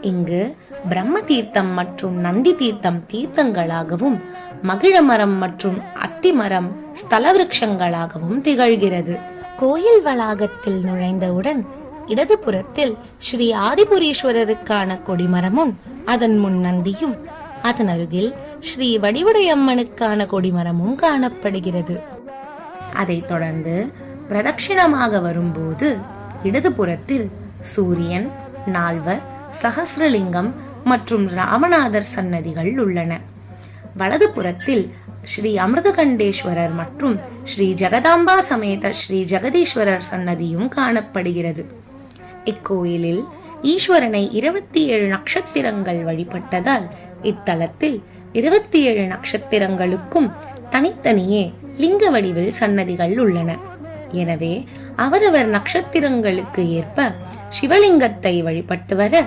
இங்கு பிரம்ம தீர்த்தம் மற்றும் நந்தி தீர்த்தம் தீர்த்தங்களாகவும், மகிழமரம் மற்றும் அத்திமரம் ஸ்தல விருட்சங்களாகவும் திகழ்கிறது. கோயில் வளாகத்தில் நுழைந்தவுடன் இடதுபுறத்தில் ஸ்ரீ ஆதிபுரீஸ்வரருக்கான கொடிமரமும், அதன் முன் நந்தியும், அதன் அருகில் ஸ்ரீ வடிவுடையம்மனுக்கான கொடிமரமும் காணப்படுகிறது. அதைத் தொடர்ந்து பிரதட்சிணமாக வரும்போது இடதுபுறத்தில் சூரியன், நால்வர், சகஸ்ரலிங்கம் மற்றும் ராமநாதர் சன்னதிகள் உள்ளன. வலது புறத்தில் ஸ்ரீ அமிர்தகண்டேஸ்வரர் மற்றும் ஸ்ரீ ஜெகதாம்பா சமேத ஸ்ரீ ஜெகதீஸ்வரர் சன்னதியும் காணப்படுகிறது. இக்கோயிலில் ஈஸ்வரனை 27 நட்சத்திரங்கள் வழிபட்டதால் இத்தலத்தில் 27 நட்சத்திரங்களுக்கும் தனித்தனியே லிங்க வடிவில் சன்னதிகள் உள்ளன. எனவே அவரவர் நட்சத்திரங்களுக்கு ஏற்ப சிவலிங்கத்தை வழிபட்டு வர